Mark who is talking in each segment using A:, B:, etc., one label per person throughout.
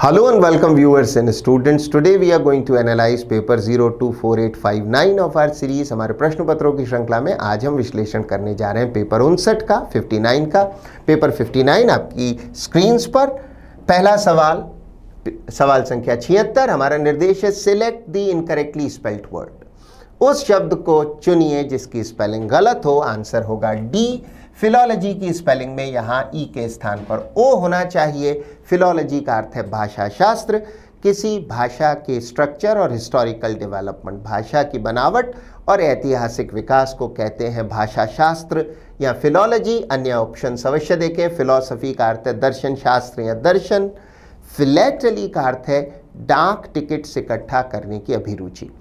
A: Hello and welcome viewers and students. Today we are going to analyze paper 024859 of our series। हमारे प्रश्न पत्रों की श्रृंखला में आज हम विश्लेषण करने जा रहे हैं पेपर 59 का 59 का। पेपर 59 आपकी स्क्रीन्स पर। पहला सवाल, सवाल संख्या 76। हमारा निर्देश है select the incorrectly spelled word. उस शब्द को चुनिए जिसकी स्पेलिंग गलत हो। आंसर होगा डी। फिलॉलजी की स्पेलिंग में यहाँ ई के स्थान पर ओ होना चाहिए। फिलॉलजी का अर्थ है भाषा शास्त्र। किसी भाषा के स्ट्रक्चर और हिस्टोरिकल डेवलपमेंट, भाषा की बनावट और ऐतिहासिक विकास को कहते हैं भाषा शास्त्र या फिलॉलजी। अन्य ऑप्शन अवश्य देखें। फिलॉसफी का अर्थ है दर्शन शास्त्र या दर्शन। फिलेटली का अर्थ है डाक टिकट्स इकट्ठा करने की अभिरुचि।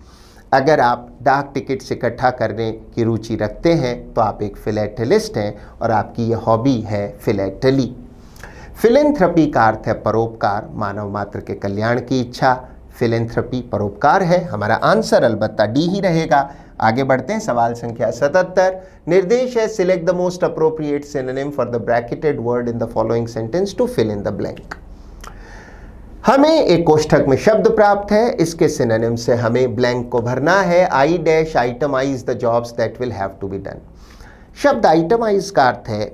A: अगर आप डाक टिकट्स इकट्ठा करने की रुचि रखते हैं तो आप एक फिलेटलिस्ट हैं और आपकी यह हॉबी है फिलेटली। फिलेंथ्रपी का अर्थ है परोपकार, मानव मात्र के कल्याण की इच्छा। फिलेंथ्रपी परोपकार है। हमारा आंसर अलबत्ता डी ही रहेगा। आगे बढ़ते हैं। सवाल संख्या 77। निर्देश है select the most appropriate synonym for the bracketed word in the following sentence to fill in the blank. हमें एक कोष्ठक में शब्द प्राप्त है, इसके सिनोनिम से हमें ब्लैंक को भरना है। I dash itemize the jobs that will have to be done. शब्द आइटमाइज का अर्थ है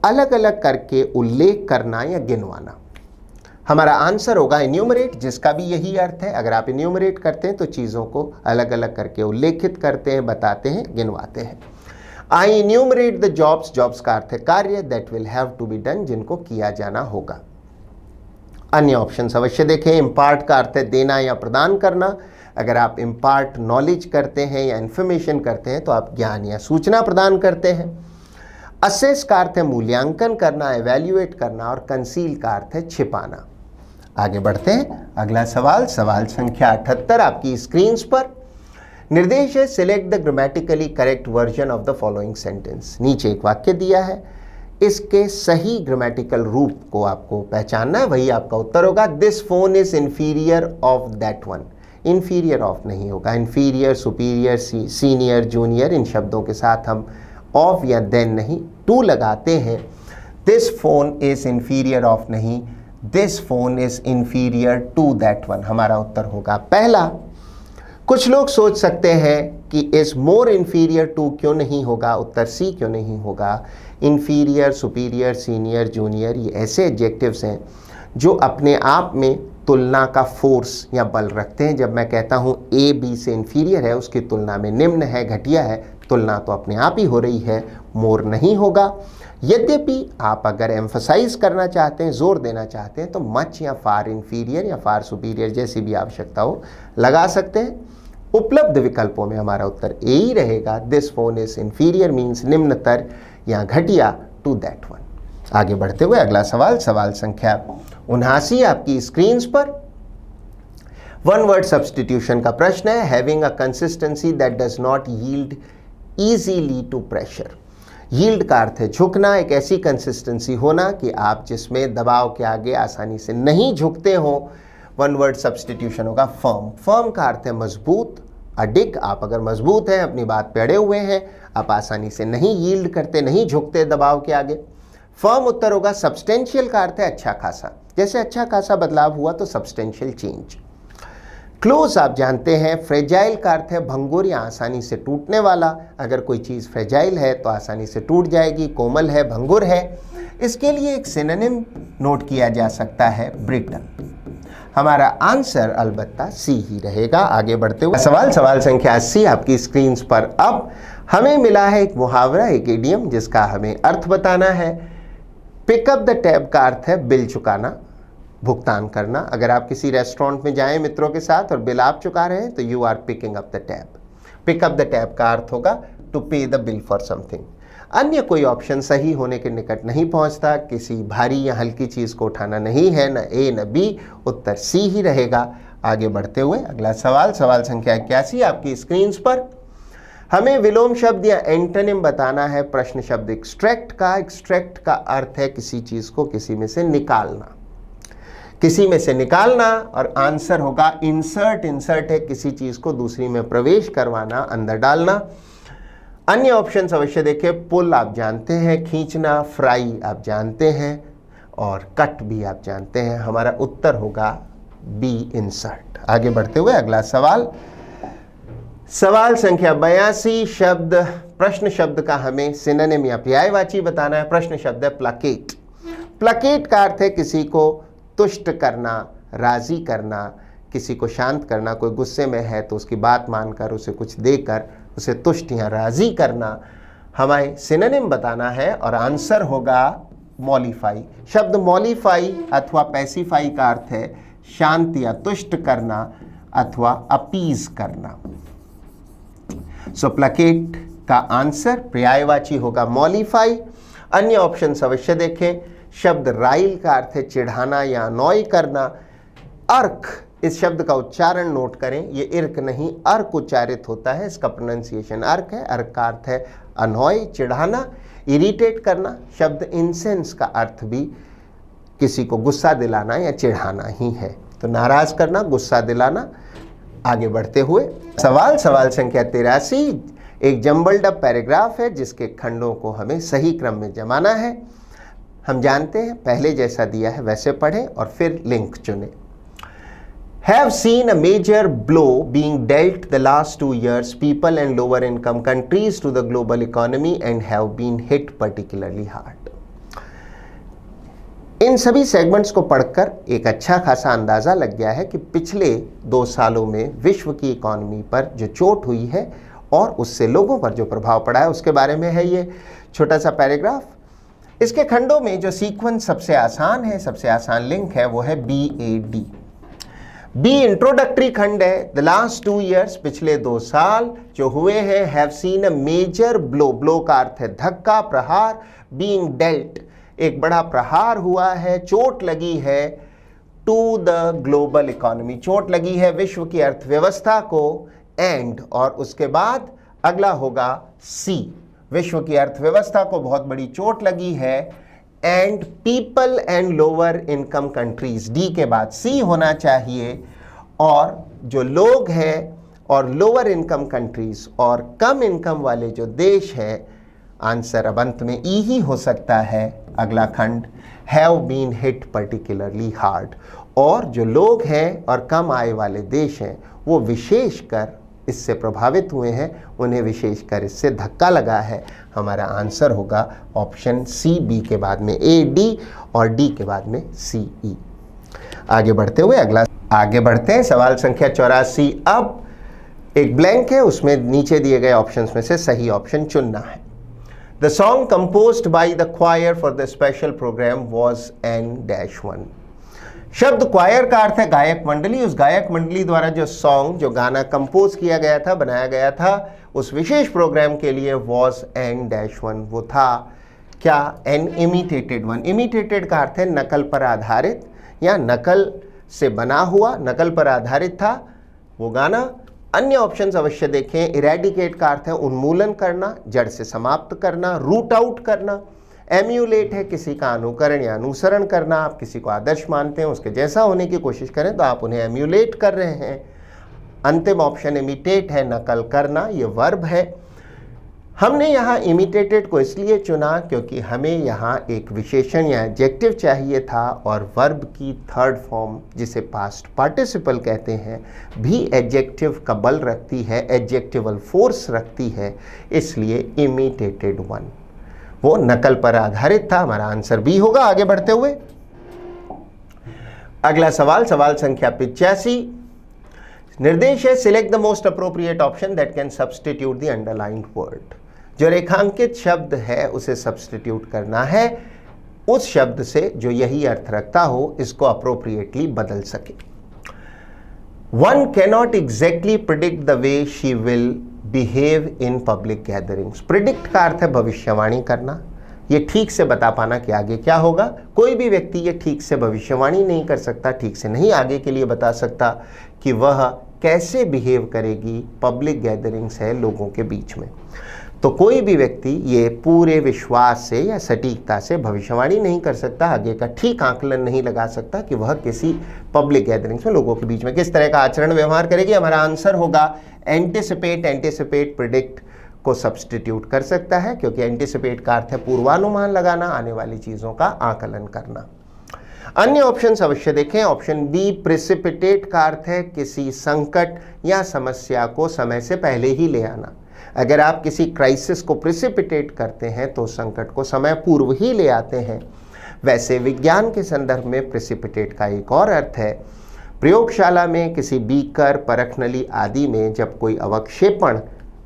A: अलग अलग करके उल्लेख करना या गिनवाना। हमारा आंसर होगा इन्यूमरेट, जिसका भी यही अर्थ है। अगर आप इन्यूमरेट करते हैं तो चीज़ों को अलग अलग करके उल्लेखित करते हैं, बताते हैं, गिनवाते हैं। I enumerate the jobs, jobs का अर्थ है कार्य, that will have to be done, जिनको किया जाना होगा। अन्य ऑप्शन अवश्य देखें। इम्पार्ट का अर्थ है देना या प्रदान करना। अगर आप इम्पार्ट नॉलेज करते हैं या इन्फॉर्मेशन करते हैं तो आप ज्ञान या सूचना प्रदान करते हैं। असेस का अर्थ है मूल्यांकन करना, एवेल्युएट करना। और कंसील का अर्थ है छिपाना। आगे बढ़ते हैं। अगला सवाल, सवाल संख्या 78 आपकी स्क्रीन्स पर। निर्देश है select the grammatically correct version of the following sentence. नीचे एक वाक्य दिया है, इसके सही ग्रामेटिकल रूप को आपको पहचानना है, वही आपका उत्तर होगा। This phone is inferior of that one. Inferior of नहीं होगा, इंफीरियर, सुपीरियर, सीनियर, जूनियर, इन शब्दों के साथ हम ऑफ या देन नहीं, टू लगाते हैं। This phone is inferior of नहीं, this phone is inferior to that one. हमारा उत्तर होगा पहला। कुछ लोग सोच सकते हैं कि इज मोर इंफीरियर टू क्यों नहीं होगा, उत्तर सी क्यों नहीं होगा। इंफीरियर, सुपीरियर, सीनियर, जूनियर, ये ऐसे एडजेक्टिव्स हैं जो अपने आप में तुलना का फोर्स या बल रखते हैं। जब मैं कहता हूँ ए बी से इंफीरियर है, उसकी तुलना में निम्न है, घटिया है, तुलना तो अपने आप ही हो रही है, मोर नहीं होगा। यद्यपि आप अगर एम्फसाइज करना चाहते हैं, जोर देना चाहते हैं, तो मच या फार इंफीरियर या फार सुपीरियर जैसी भी आवश्यकता हो लगा सकते हैं। उपलब्ध विकल्पों में हमारा उत्तर ए ही रहेगा। This phone is inferior means निम्नतर या घटिया टू दैट वन। आगे बढ़ते हुए अगला सवाल, सवाल संख्या 79 आपकी स्क्रीन्स पर। वन वर्ड सब्स्टिट्यूशन का प्रश्न है। Having a consistency that does not yield easily to pressure. Yield का अर्थ है झुकना, एक ऐसी कंसिस्टेंसी होना कि आप जिसमें दबाव के आगे आसानी से नहीं झुकते हो। वन वर्ड सब्स्टिट्यूशन होगा फर्म। फर्म का अर्थ है मजबूत, अडिग। आप अगर मजबूत हैं, अपनी बात पे अड़े हुए हैं, आप आसानी से नहीं यील्ड करते, नहीं झुकते दबाव के आगे। फर्म उत्तर होगा। सब्सटेंशियल का अर्थ है अच्छा खासा, जैसे अच्छा खासा बदलाव हुआ तो सब्सटेंशियल चेंज। क्लोज आप जानते हैं। फ्रेजाइल का अर्थ है भंगुर या आसानी से टूटने वाला। अगर कोई चीज़ फ्रेजाइल है तो आसानी से टूट जाएगी, कोमल है, भंगुर है। इसके लिए एक सिनोनिम नोट किया जा सकता है, ब्रिटल। हमारा आंसर अलबत्ता सी ही रहेगा। आगे बढ़ते हुए सवाल, सवाल संख्या 80 आपकी स्क्रीन्स पर। अब हमें मिला है एक मुहावरा, एक इडियम, जिसका हमें अर्थ बताना है। पिकअप द टैब का अर्थ है बिल चुकाना, भुगतान करना। अगर आप किसी रेस्टोरेंट में जाएं मित्रों के साथ और बिल आप चुका रहे हैं तो you are picking up the tab. Pick up the tab का अर्थ होगा टू पे द बिल फॉर समथिंग। अन्य कोई ऑप्शन सही होने के निकट नहीं पहुंचता। किसी भारी या हल्की चीज़ को उठाना नहीं है, न ए न बी, उत्तर सी ही रहेगा। आगे बढ़ते हुए अगला सवाल, सवाल संख्या 81 आपकी स्क्रीन्स पर। हमें विलोम शब्द या एंटोनिम बताना है प्रश्न शब्द एक्सट्रैक्ट का। एक्सट्रैक्ट का अर्थ है किसी चीज़ को किसी में से निकालना, किसी में से निकालना। और आंसर होगा इंसर्ट। इंसर्ट है किसी चीज़ को दूसरी में प्रवेश करवाना, अंदर डालना। अन्य ऑप्शन अवश्य देखें। पुल आप जानते हैं, खींचना। फ्राई आप जानते हैं, और कट भी आप जानते हैं। हमारा उत्तर होगा बी इंसर्ट। आगे बढ़ते हुए अगला सवाल, सवाल संख्या 82। शब्द, प्रश्न शब्द का हमें सिनोनिम या पर्यायवाची बताना है। प्रश्न शब्द है प्लकेट। प्लकेट का अर्थ है किसी को तुष्ट करना, राजी करना, किसी को शांत करना। कोई गुस्से में है तो उसकी बात मानकर उसे कुछ देकर उसे तुष्ट या राजी करना हमें सिनोनिम बताना है और आंसर होगा मॉलिफाई। शब्द मॉलिफाई अथवा पैसिफाई का अर्थ है शांत या तुष्ट करना अथवा अपीज करना। सो प्लकेट का आंसर पर्यायवाची होगा मॉलिफाई। अन्य ऑप्शन अवश्य देखें। शब्द राइल का अर्थ है चिढ़ाना या अनॉय करना। अर्क, इस शब्द का उच्चारण नोट करें, ये इर्क नहीं अर्क उच्चारित होता है, इसका प्रोनाउंसिएशन अर्क है। अर्क का अर्थ है अनॉय, चिढ़ाना, इरिटेट करना। शब्द इंसेंस का अर्थ भी किसी को गुस्सा दिलाना या चिढ़ाना ही है, तो नाराज करना, गुस्सा दिलाना। आगे बढ़ते हुए सवाल संख्या 83। एक जम्बल्ड अप पैराग्राफ है जिसके खंडों को हमें सही क्रम में जमाना है। हम जानते हैं, पहले जैसा दिया है वैसे पढ़ें और फिर लिंक चुनें। Have seen a major blow being dealt the last 2 years people and lower income countries to the global economy and have been hit particularly hard. इन सभी सेगमेंट्स को पढ़कर एक अच्छा खासा अंदाजा लग गया है कि पिछले 2 सालों में विश्व की इकोनॉमी पर जो चोट हुई है और उससे लोगों पर जो प्रभाव पड़ा है उसके बारे में है ये छोटा सा पैराग्राफ। इसके खंडों में जो सीक्वेंस सबसे आसान है, सबसे आसान लिंक है, वो है BAD। बी इंट्रोडक्टरी खंड है। द लास्ट 2 years, पिछले 2 साल जो हुए हैं, have seen a major blow, blow का अर्थ है धक्का, प्रहार, बीइंग डेल्ट, एक बड़ा प्रहार हुआ है, चोट लगी है, टू द ग्लोबल इकोनॉमी, चोट लगी है विश्व की अर्थव्यवस्था को, एंड, और उसके बाद अगला होगा सी, विश्व की अर्थव्यवस्था को बहुत बड़ी चोट लगी है, and people and lower income countries, D के बाद सी होना चाहिए, और जो लोग हैं और लोअर इनकम कंट्रीज और कम इनकम वाले जो देश हैं, आंसर अब अंत में ई ही हो सकता है। अगला खंड, have been hit particularly hard, और जो लोग हैं और कम आय वाले देश हैं वो विशेषकर इससे प्रभावित हुए हैं, उन्हें विशेषकर इससे धक्का लगा है। हमारा आंसर होगा ऑप्शन सी, बी के बाद में ए डी और डी के बाद में सी ई। आगे बढ़ते हुए आगे बढ़ते हैं सवाल संख्या 84। अब एक ब्लैंक है, उसमें नीचे दिए गए ऑप्शंस में से सही ऑप्शन चुनना है। The song composed by the choir for the special program was N-1। शब्द क्वायर का अर्थ है गायक मंडली। उस गायक मंडली द्वारा जो सॉन्ग, जो गाना कंपोज किया गया था, बनाया गया था उस विशेष प्रोग्राम के लिए, वाज N-1, वो था क्या? N imitated one. इमिटेटेड का अर्थ है नकल पर आधारित या नकल से बना हुआ, नकल पर आधारित था वो गाना। अन्य ऑप्शंस अवश्य देखें। इरेडिकेट का अर्थ है उन्मूलन करना, जड़ से समाप्त करना, रूट आउट करना। एम्यूलेट है किसी का अनुकरण या अनुसरण करना, आप किसी को आदर्श मानते हैं, उसके जैसा होने की कोशिश करें तो आप उन्हें एम्यूलेट कर रहे हैं। अंतिम ऑप्शन इमिटेट है, नकल करना, ये वर्ब है। हमने यहाँ इमिटेटेड को इसलिए चुना क्योंकि हमें यहाँ एक विशेषण या एडजेक्टिव चाहिए था, और वर्ब की थर्ड फॉर्म जिसे पास्ट पार्टिसिपल कहते हैं भी एडजेक्टिव का बल रखती है, एडजेक्टिवल फोर्स रखती है, इसलिए इमिटेटेड वन वो नकल पर आधारित था। हमारा आंसर बी होगा। आगे बढ़ते हुए अगला सवाल संख्या 85। निर्देश है select the most appropriate option that can substitute the underlined word. जो रेखांकित शब्द है उसे सब्स्टिट्यूट करना है उस शब्द से जो यही अर्थ रखता हो, इसको अप्रोप्रिएटली बदल सके। One cannot exactly predict the way she will behave in public gatherings. Predict का अर्थ है भविष्यवाणी करना, ये ठीक से बता पाना कि आगे क्या होगा। कोई भी व्यक्ति ये ठीक से भविष्यवाणी नहीं कर सकता, ठीक से नहीं आगे के लिए बता सकता कि वह कैसे बिहेव करेगी पब्लिक गैदरिंग्स है लोगों के बीच में। तो कोई भी व्यक्ति ये पूरे विश्वास से या सटीकता से भविष्यवाणी नहीं कर सकता, आगे का ठीक आकलन नहीं लगा सकता कि वह किसी पब्लिक गैदरिंग्स में लोगों के बीच में किस तरह का आचरण व्यवहार करेगी। हमारा आंसर होगा एंटिसिपेट। एंटिसिपेट प्रिडिक्ट को सब्स्टिट्यूट कर सकता है क्योंकि एंटिसिपेट का अर्थ है पूर्वानुमान लगाना, आने वाली चीज़ों का आकलन करना। अन्य ऑप्शन अवश्य देखें। ऑप्शन बी प्रेसिपिटेट का अर्थ है किसी संकट या समस्या को समय से पहले ही ले आना। अगर आप किसी क्राइसिस को प्रेसिपिटेट करते हैं तो संकट को समय पूर्व ही ले आते हैं। वैसे विज्ञान के संदर्भ में प्रेसिपिटेट का एक और अर्थ है प्रयोगशाला में किसी बीकर, परख नली आदि में जब कोई अवक्षेपण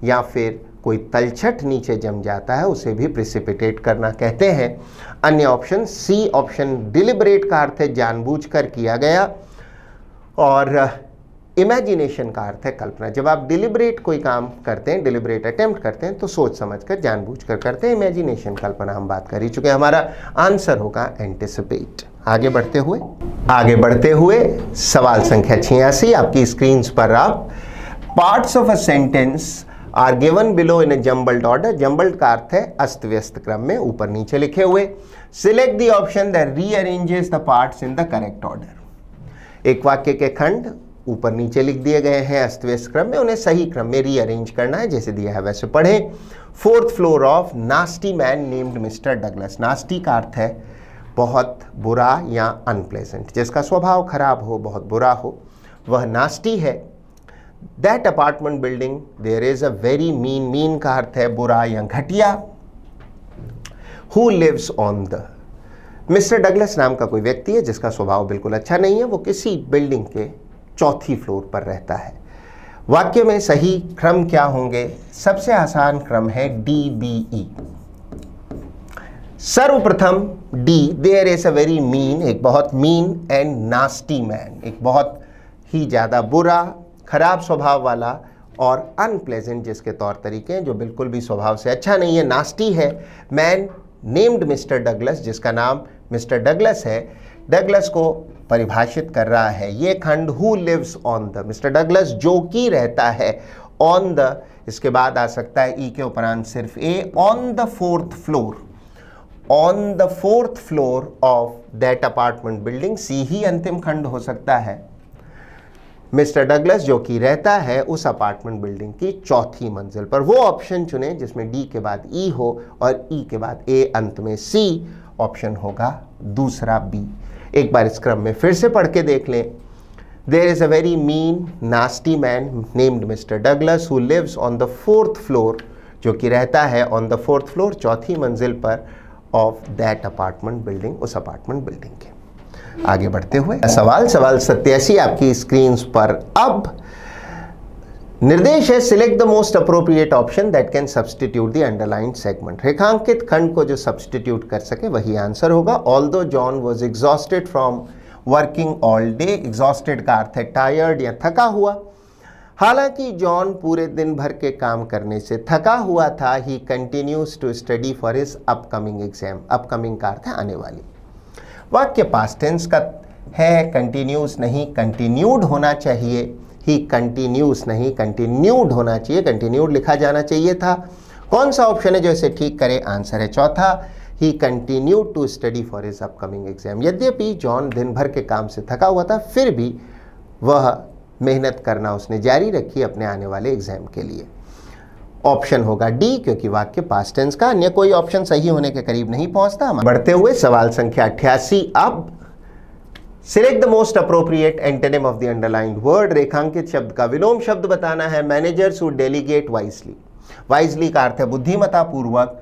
A: या फिर कोई तलछट नीचे जम जाता है उसे भी प्रेसिपिटेट करना कहते हैं। अन्य ऑप्शन सी ऑप्शन डिलिबरेट का अर्थ है जानबूझकर किया गया, और इमेजिनेशन का अर्थ है कल्पना। जब आप डिलिबरेट कोई काम करते हैं, डिलिबरेट अटेम्प्ट करते हैं तो सोच समझकर जानबूझकर करते हैं। इमेजिनेशन कल्पना हम बात कर ही चुके हैं। हमारा आंसर होगा एंटिसिपेट। आगे बढ़ते हुए सवाल संख्या 86 आपकी स्क्रीन पर। आप parts of a sentence are given below in a jumbled order. Jumbled का अर्थ है अस्त व्यस्त क्रम में, ऊपर नीचे लिखे हुए। Select the option that rearranges the parts in the correct order. एक वाक्य के खंड ऊपर नीचे लिख दिए गए हैं अस्त व्यस्त क्रम में, उन्हें सही क्रम में रीअरेंज करना है, जैसे दिया है वैसे पढ़ें। 4th floor of nasty man named mister Douglas. Nasty का अर्थ है बहुत बुरा या अनप्लेजेंट, जिसका स्वभाव खराब हो, बहुत बुरा हो, वह नास्टी है। That apartment building there is a very mean. Mean का अर्थ है बुरा या घटिया। Who lives on the. Mister Douglas नाम का कोई व्यक्ति है जिसका स्वभाव बिल्कुल अच्छा नहीं है, वो किसी बिल्डिंग के 4थी फ्लोर पर रहता है। वाक्य में सही क्रम क्या होंगे? सबसे आसान क्रम है DBE। सर्वप्रथम D, there is a very mean, एक बहुत मीन एंड नास्टी मैन, एक बहुत ही ज़्यादा बुरा, खराब स्वभाव वाला, और अनप्लेजेंट जिसके तौर तरीके हैं जो बिल्कुल भी स्वभाव से अच्छा नहीं है, नास्टी है। मैन नेम्ड मिस्टर डगलस, जिसका नाम मिस्टर डगलस है, डगलस को परिभाषित कर रहा है ये खंड। Who lives on the, mister Douglas जो कि रहता है, ऑन द इसके बाद आ सकता है ई के उपरांत सिर्फ A, on the 4th floor, on the 4th floor of that apartment building. C ही अंतिम खंड हो सकता है। मिस्टर डगलस जो कि रहता है उस अपार्टमेंट बिल्डिंग की 4थी मंजिल पर। वो ऑप्शन चुने जिसमें डी के बाद ई हो और ई के बाद ए, अंत में सी। ऑप्शन होगा दूसरा बी। एक बार इस क्रम में फिर से पढ़ के देख लें। There is a very mean nasty man named mister Douglas who lives on the 4th floor, जो कि रहता है ऑन द 4th फ्लोर, 4थी मंजिल पर, ऑफ दैट अपार्टमेंट बिल्डिंग, उस अपार्टमेंट बिल्डिंग के। आगे बढ़ते हुए सवाल 87 आपकी स्क्रीन पर। अब निर्देश है select the most appropriate option that can substitute the underlined segment. रेखांकित खंड को जो सब्सटीट्यूट कर सके वही आंसर होगा। Although John was exhausted from working all day. Exhausted का अर्थ है टायर्ड या थका हुआ। हालांकि जॉन पूरे दिन भर के काम करने से थका हुआ था, he continues to study for his upcoming exam. Upcoming का अर्थ है आने वाली। वाक्य पास्ट टेंस का है, कंटिन्यूस नहीं कंटिन्यूड होना चाहिए। ही कंटिन्यूस नहीं कंटिन्यूड होना चाहिए, कंटिन्यूड लिखा जाना चाहिए था। कौन सा ऑप्शन है जो इसे ठीक करे? आंसर है चौथा, he continued to study for his upcoming exam. यद्यपि जॉन दिन भर के काम से थका हुआ था, फिर भी वह मेहनत करना उसने जारी रखी अपने आने वाले एग्जाम के लिए। ऑप्शन होगा डी, क्योंकि वाक्य पास्ट टेंस का। अन्य कोई ऑप्शन सही होने के करीब नहीं पहुंचता। बढ़ते हुए सवाल संख्या 88। अब select the most appropriate antonym of the underlined word. रेखांकित शब्द का विलोम शब्द बताना है। Managers who delegate wisely. Wisely का अर्थ है बुद्धिमत्ता पूर्वक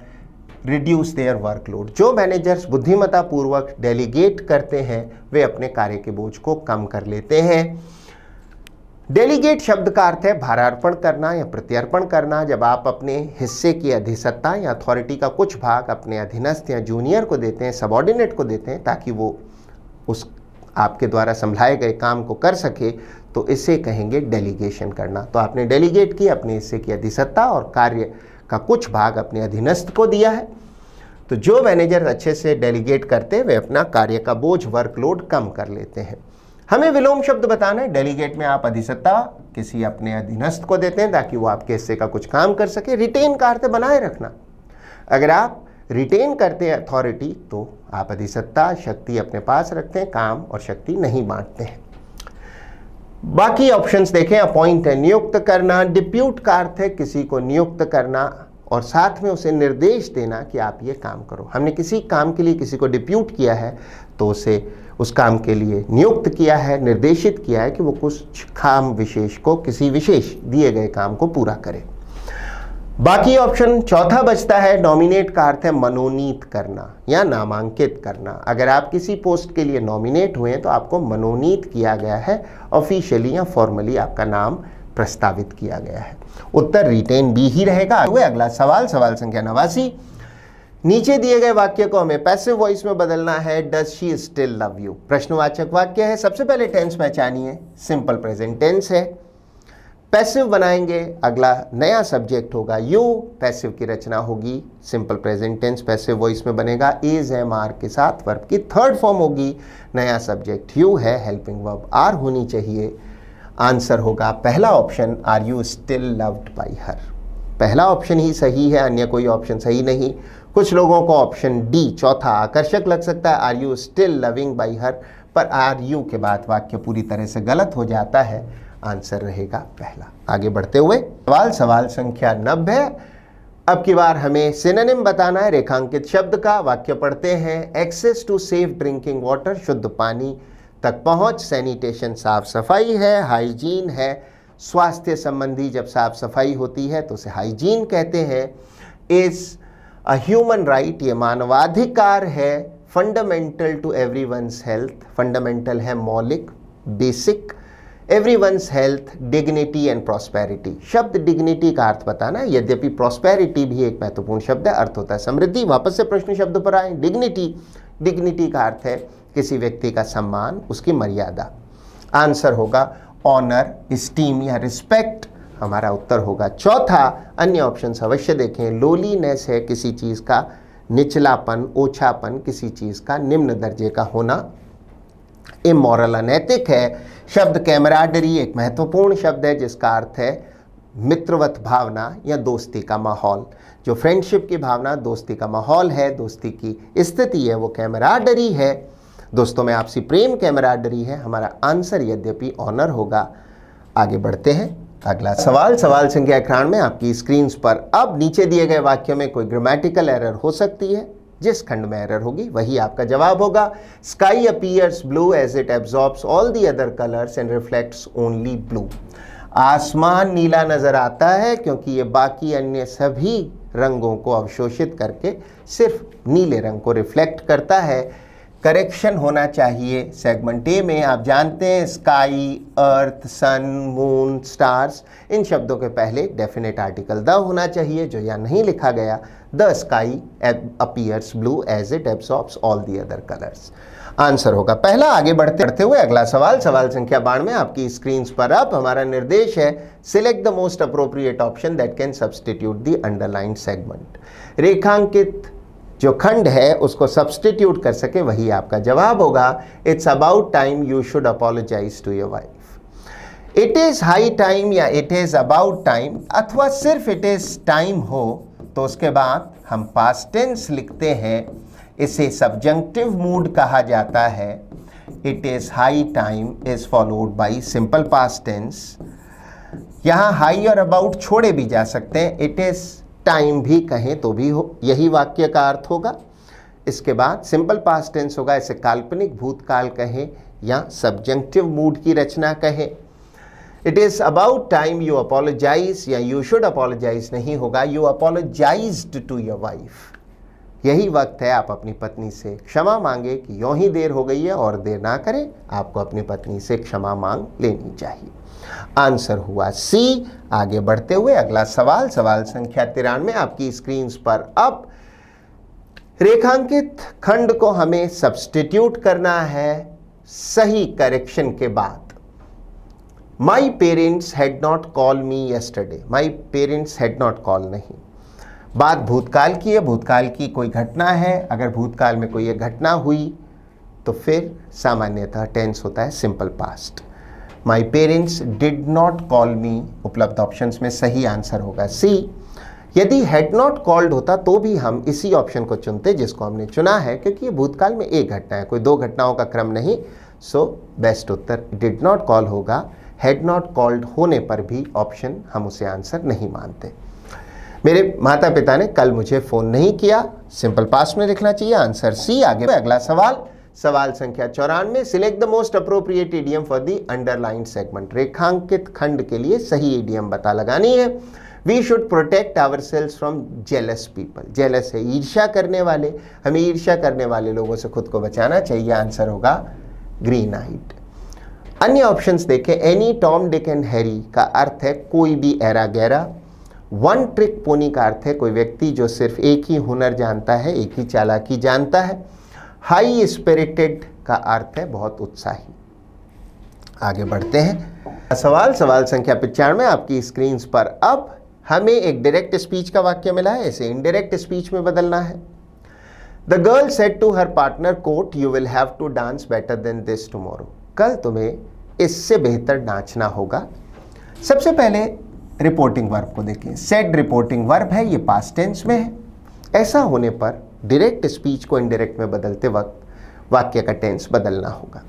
A: रिड्यूस देयर वर्कलोड। जो मैनेजर्स बुद्धिमत्ता पूर्वक डेलीगेट करते हैं वे अपने कार्य के बोझ को कम कर लेते हैं। डेलीगेट शब्द का अर्थ है भारार्पण करना या प्रत्यर्पण करना। जब आप अपने हिस्से की अधिसत्ता या अथॉरिटी का कुछ भाग अपने अधीनस्थ या जूनियर को देते हैं, सबऑर्डिनेट को देते हैं, ताकि वो उस आपके द्वारा संभलाए गए काम को कर सके, तो इसे कहेंगे डेलीगेशन करना। तो आपने डेलीगेट किया, अपने हिस्से की अधिसत्ता और कार्य का कुछ भाग अपने अधीनस्थ को दिया है। तो जो मैनेजर अच्छे से डेलीगेट करते हैं वे अपना कार्य का बोझ, वर्कलोड कम कर लेते हैं। हमें विलोम शब्द बताना है। डेलीगेट में आप अधिसत्ता किसी अपने अधीनस्थ को देते हैं ताकि वो आपके हिस्से का कुछ काम कर सके। रिटेन का अर्थ बनाए रखना। अगर आप रिटेन करते हैं अथॉरिटी तो आप अधिसत्ता, शक्ति अपने पास रखते हैं, काम और शक्ति नहीं बांटते हैं। बाकी ऑप्शंस देखें। अपॉइंट है नियुक्त करना। डिप्यूट का अर्थ है किसी को नियुक्त करना और साथ में उसे निर्देश देना कि आप ये काम करो। हमने किसी काम के लिए किसी को डिप्यूट किया है तो उस काम के लिए नियुक्त किया है, निर्देशित किया है कि वो कुछ काम विशेष को, किसी विशेष दिए गए काम को पूरा करे। बाकी ऑप्शन चौथा बचता है नॉमिनेट का अर्थ है मनोनीत करना या नामांकित करना। अगर आप किसी पोस्ट के लिए नॉमिनेट हुए हैं तो आपको मनोनीत किया गया है, ऑफिशियली या फॉर्मली आपका नाम प्रस्तावित किया गया है। उत्तर रिटेन बी ही रहेगा। अगला सवाल, सवाल संख्या 89। नीचे दिए गए वाक्य को हमें पैसिव वॉइस में बदलना है। Does she still love you, प्रश्नवाचक वाक्य है। सबसे पहले टेंस पहचानिए, सिंपल प्रेजेंट टेंस है। पैसिव बनाएंगे, अगला नया सब्जेक्ट होगा यू, पैसिव की रचना होगी, simple present tense passive voice में बनेगा। इज एम आर के साथ वर्ब की थर्ड फॉर्म होगी, नया सब्जेक्ट यू है, हेल्पिंग वर्ब आर होनी चाहिए। आंसर होगा पहला option, are you still loved by her. पहला ऑप्शन ही सही है, अन्य कोई ऑप्शन सही नहीं। कुछ लोगों को ऑप्शन डी चौथा आकर्षक लग सकता है, are you still loving by her, पर आर यू के बाद वाक्य पूरी तरह से गलत हो जाता है। आंसर रहेगा पहला। आगे बढ़ते हुए सवाल संख्या 90। अब की बार हमें सिनोनिम बताना है रेखांकित शब्द का। वाक्य पढ़ते हैं। Access to safe drinking water, शुद्ध पानी तक पहुंच। सैनिटेशन, साफ सफाई है। हाइजीन है, स्वास्थ्य संबंधी जब साफ सफाई होती है तो उसे हाइजीन कहते हैं। इज अ ह्यूमन राइट, ये मानवाधिकार है। Fundamental to everyone's health, fundamental है मौलिक, basic. Everyone's health, dignity and prosperity. शब्द डिग्निटी का अर्थ बताना है, यद्यपि प्रॉस्पेरिटी भी एक महत्वपूर्ण शब्द है, अर्थ होता है समृद्धि। वापस से प्रश्न शब्द पर आए। डिग्निटी का अर्थ है किसी व्यक्ति का सम्मान, उसकी मर्यादा। आंसर होगा ऑनर, स्टीम या रिस्पेक्ट। हमारा उत्तर होगा चौथा। अन्य ऑप्शन अवश्य देखें। लोलीनेस है किसी चीज का निचलापन, ओछापन, किसी चीज का निम्न दर्जे का होना। इमोरल, अनैतिक है। शब्द कैमराडरी एक महत्वपूर्ण शब्द है जिसका अर्थ है मित्रवत भावना या दोस्ती का माहौल। जो फ्रेंडशिप की भावना, दोस्ती का माहौल है, दोस्ती की स्थिति है, वो कैमराडरी है। दोस्तों में आपसी प्रेम कैमराडरी है। हमारा आंसर यद्यपि ऑनर होगा। आगे बढ़ते हैं। अगला सवाल संख्या 91 में आपकी स्क्रीन पर। अब नीचे दिए गए वाक्य में कोई ग्रामेटिकल एरर हो सकती है, जिस खंड में एरर होगी वही आपका जवाब होगा। Sky appears blue as it absorbs all the other colours and reflects only blue. आसमान नीला नजर आता है क्योंकि ये बाकी अन्य सभी रंगों को अवशोषित करके सिर्फ नीले रंग को रिफ्लेक्ट करता है। करेक्शन होना चाहिए सेगमेंट ए में। आप जानते हैं स्काई, अर्थ, सन, मून, स्टार्स, इन शब्दों के पहले डेफिनेट आर्टिकल द होना चाहिए, जो यहाँ नहीं लिखा गया। The sky appears blue as it absorbs all the other colours. Answer होगा पहला। आगे बढ़ते हुए अगला सवाल संख्या 92 में आपकी स्क्रीन पर। अब हमारा निर्देश है select the most appropriate option that can substitute the underlined segment. रेखांकित जो खंड है उसको सब्सटीट्यूट कर सके वही आपका जवाब होगा। It's about time you should apologise to your wife. It is high time या इट इज अबाउट टाइम, अथवा सिर्फ इट इज टाइम हो तो उसके बाद हम पास्ट टेंस लिखते हैं। इसे सब्जंक्टिव मूड कहा जाता है। It is high time is followed by simple past tense. यहां हाई और अबाउट छोड़े भी जा सकते हैं। इट इज टाइम भी कहें तो भी हो, यही वाक्य का अर्थ होगा। इसके बाद सिंपल पास्ट टेंस होगा। इसे काल्पनिक भूतकाल कहें या सब्जंक्टिव मूड की रचना कहें। It is about time you apologise या यू शुड अपोलोजाइज नहीं होगा, you apologised to your wife. यही वक्त है आप अपनी पत्नी से क्षमा मांगे कि यूं ही देर हो गई है, और देर ना करें, आपको अपनी पत्नी से क्षमा मांग लेनी चाहिए। आंसर हुआ सी। आगे बढ़ते हुए अगला सवाल संख्या 93 में आपकी स्क्रीन पर। अब रेखांकित खंड को हमें सब्स्टिट्यूट करना है सही करेक्शन के बाद। My parents had not call me yesterday. My parents had not call नहीं, बात भूतकाल की है, भूतकाल की कोई घटना है। अगर भूतकाल में कोई एक घटना हुई तो फिर सामान्यतः टेंस होता है simple past. My parents did not call मी उपलब्ध ऑप्शंस में सही आंसर होगा सी। यदि हैड नॉट कॉल्ड होता तो भी हम इसी ऑप्शन को चुनते जिसको हमने चुना है, क्योंकि ये भूतकाल में एक घटना है, कोई दो घटनाओं का क्रम नहीं। So best Uttar did not call होगा। हैड नॉट कॉल्ड होने पर भी ऑप्शन हम उसे आंसर नहीं मानते। मेरे माता पिता ने कल मुझे फ़ोन नहीं किया, सिंपल पास्ट में लिखना चाहिए, आंसर सी। आगे अगला सवाल सवाल संख्या 94, select the most appropriate idiom for the underlined segment. रेखांकित खंड के लिए सही इडियम पता लगानी है। We should protect ourselves from jealous people. Jealous है ईर्ष्या करने वाले, हमें ईर्ष्या करने वाले लोगों से खुद को बचाना चाहिए। आंसर होगा ग्रीन आइड। अन्य ऑप्शंस देखें। Any, Tom, Dick and Harry का अर्थ है कोई भी ऐरा गैरा। वन ट्रिक पोनी का अर्थ है कोई व्यक्ति जो सिर्फ एक ही हुनर जानता है, एक ही चालाकी जानता है। हाई स्पिरिटेड का अर्थ है बहुत उत्साही। आगे बढ़ते हैं। सवाल संख्या 95 आपकी स्क्रीन पर। अब हमें एक डायरेक्ट स्पीच का वाक्य मिला है, इसे इनडायरेक्ट स्पीच में बदलना है। The girl said to her partner quote, you will have to dance better than this tomorrow. कल तुम्हें इससे बेहतर नाचना होगा। सबसे पहले रिपोर्टिंग वर्ब को देखें। सेड रिपोर्टिंग वर्ब है, ये पास्ट टेंस में है। ऐसा होने पर डायरेक्ट स्पीच को इनडायरेक्ट में बदलते वक्त वाक्य का टेंस बदलना होगा।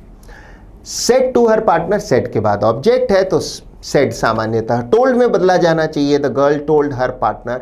A: Said to her partner, said के बाद ऑब्जेक्ट है तो सेड सामान्यतः टोल्ड में बदला जाना चाहिए। The girl told her partner,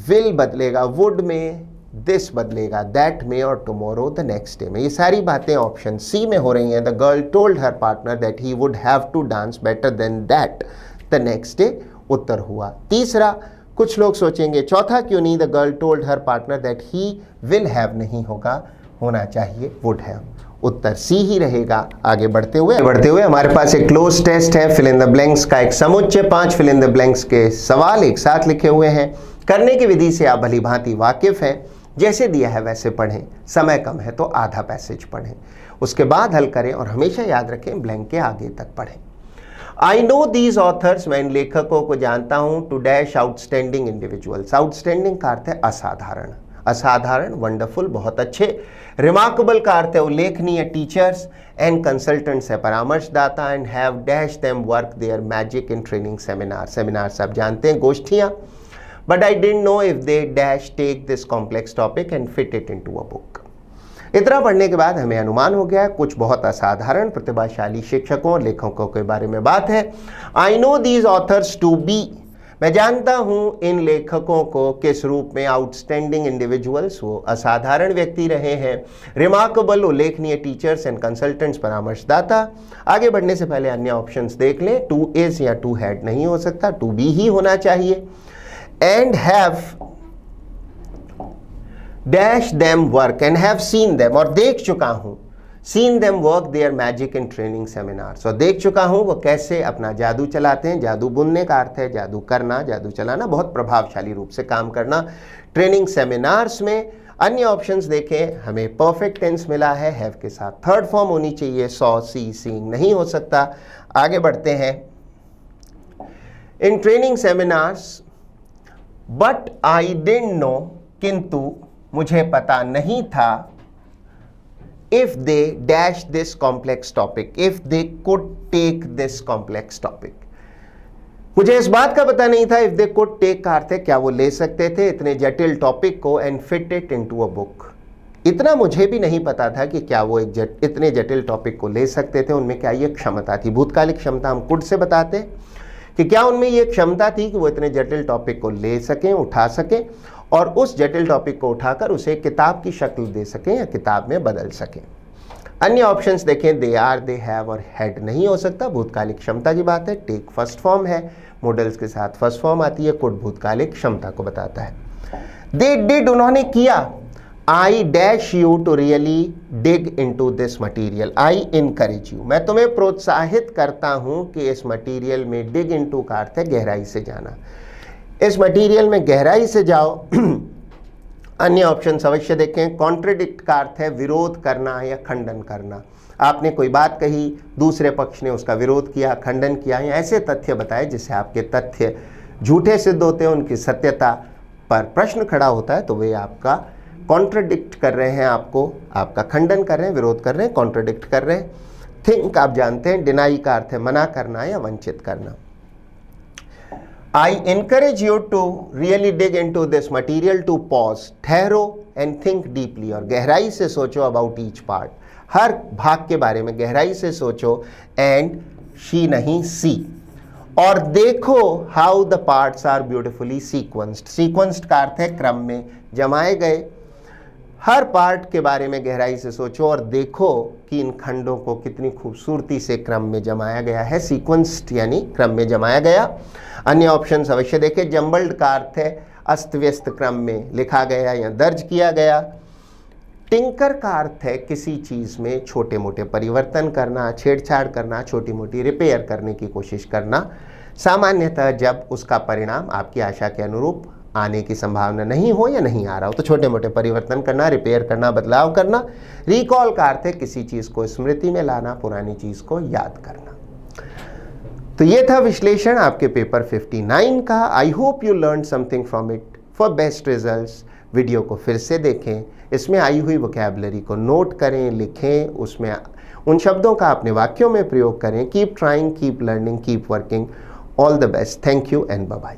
A: will बदलेगा वुड में, दिस बदलेगा दैट में, और टुमारो द नेक्स्ट डे में। ये सारी बातें ऑप्शन सी में हो रही हैं। The girl told her partner that he would have to dance better than that the next day उत्तर हुआ। तीसरा, कुछ लोग सोचेंगे चौथा क्यों नहीं, the girl told her partner that he will have नहीं होगा, होना चाहिए वुड हैव। उत्तर सी ही रहेगा। आगे बढ़ते हुए हमारे पास एक क्लोज टेस्ट है। फिल इन द ब्लैंक्स का एक समुच्चय, 5 फिल इन द ब्लैंक्स के सवाल एक साथ लिखे हुए हैं। करने की विधि से आप भली भांति वाकिफ हैं। जैसे दिया है वैसे पढ़ें, समय कम है तो आधा पैसेज पढ़ें, उसके बाद हल करें और हमेशा याद रखें ब्लैंक के आगे तक पढ़ें। आई नो दीज ऑथर्स, मैं इन लेखकों को जानता हूं। To dash outstanding individuals, outstanding का अर्थ है असाधारण, असाधारण, वंडरफुल, बहुत अच्छे। रिमार्केबल का अर्थ है उल्लेखनीय। टीचर्स एंड कंसल्टेंट्स है परामर्शदाता। And have dash them work their magic in training seminar, seminar सब जानते हैं, गोष्ठियां। But I didn't know if they dash take this complex topic and fit it into a book. इतना पढ़ने के बाद हमें अनुमान हो गया कुछ बहुत असाधारण प्रतिभाशाली शिक्षकों और लेखकों के बारे में बात है। I know these authors to be, मैं जानता हूं इन लेखकों को किस रूप में, आउटस्टैंडिंग इंडिविजुअल्स, वो असाधारण व्यक्ति रहे हैं। रिमार्केबल, उल्लेखनीय। टीचर्स एंड कंसल्टेंट्स, परामर्शदाता। आगे बढ़ने से पहले अन्य ऑप्शंस देख लें। टू इज या टू हैड नहीं हो सकता, टू बी ही होना चाहिए। And have dash them work and have seen them, और देख चुका हूं, seen them work their magic in training seminars, और देख चुका हूं वो कैसे अपना जादू चलाते हैं। जादू बुनने का अर्थ है जादू करना, जादू चलाना, बहुत प्रभावशाली रूप से काम करना ट्रेनिंग सेमिनार्स में। अन्य ऑप्शंस देखें, हमें परफेक्ट टेंस मिला है, हैव के साथ थर्ड फॉर्म होनी चाहिए, सॉ, सी, सीइंग नहीं हो सकता। आगे बढ़ते हैं। In training seminars, but I didn't know, किंतु मुझे पता नहीं था। If they dash this complex topic, if they could take this complex topic, मुझे इस बात का पता नहीं था। इफ दे कुड टेक का अर्थ है क्या वो ले सकते थे इतने जटिल टॉपिक को, and fit it into a book. इतना मुझे भी नहीं पता था कि क्या वो इतने जटिल टॉपिक को ले सकते थे, उनमें क्या ये क्षमता थी। भूतकालिक क्षमता हम कुड से बताते कि क्या उनमें ये क्षमता थी कि वो इतने जटिल टॉपिक को ले सकें, उठा सकें, और उस जटिल टॉपिक को उठाकर उसे किताब की शक्ल दे सकें या किताब में बदल सकें। अन्य ऑप्शंस देखें। दे आर, दे हैव और हैड नहीं हो सकता, भूतकालिक क्षमता की बात है। टेक फर्स्ट फॉर्म है, मॉडल्स के साथ फर्स्ट फॉर्म आती है। कुड भूतकालिक क्षमता को बताता है। दे डिड, उन्होंने किया। I dash you to really dig into this material, I encourage you, मैं तुम्हें प्रोत्साहित करता हूं कि इस मटीरियल में, डिग इनटू का अर्थ है गहराई से जाना, इस मटीरियल में गहराई से जाओ। अन्य ऑप्शन अवश्य देखें। कॉन्ट्रडिक्ट का अर्थ है विरोध करना या खंडन करना। आपने कोई बात कही, दूसरे पक्ष ने उसका विरोध किया, खंडन किया, या ऐसे तथ्य बताए जिससे आपके तथ्य झूठे सिद्ध होते हैं, उनकी सत्यता पर प्रश्न खड़ा होता है, तो वे आपका कॉन्ट्रडिक्ट कर रहे हैं, आपको, आपका खंडन कर रहे हैं, विरोध कर रहे हैं, कॉन्ट्रडिक्ट कर रहे हैं। थिंक आप जानते हैं। डिनाई का अर्थ है मना करना या वंचित करना। I encourage you to really dig into this material, to pause, ठहरो and think deeply, और गहराई से सोचो about each part, हर भाग के बारे में गहराई से सोचो, and she नहीं see, और देखो how the parts are beautifully sequenced, sequenced का अर्थ है क्रम में जमाए गए, हर पार्ट के बारे में गहराई से सोचो और देखो कि इन खंडों को कितनी खूबसूरती से क्रम में जमाया गया है, सीक्वेंस्ड यानी क्रम में जमाया गया। अन्य ऑप्शंस अवश्य देखें। जम्बल्ड का अर्थ है अस्त व्यस्त क्रम में लिखा गया या दर्ज किया गया। टिंकर का अर्थ है किसी चीज़ में छोटे मोटे परिवर्तन करना, छेड़छाड़ करना, छोटी मोटी रिपेयर करने की कोशिश करना, सामान्यतः जब उसका परिणाम आपकी आशा के अनुरूप आने की संभावना नहीं हो या नहीं आ रहा हो, तो छोटे मोटे परिवर्तन करना, रिपेयर करना, बदलाव करना। रिकॉल का अर्थ है किसी चीज़ को स्मृति में लाना, पुरानी चीज़ को याद करना। तो ये था विश्लेषण आपके पेपर 59 का। I hope you learn something from it. For best results video को फिर से देखें, इसमें आई हुई वोकैबुलरी को नोट करें, लिखें, उसमें उन शब्दों का अपने वाक्यों में प्रयोग करें। Keep trying, keep learning, keep working. All the best. Thank you and bye bye.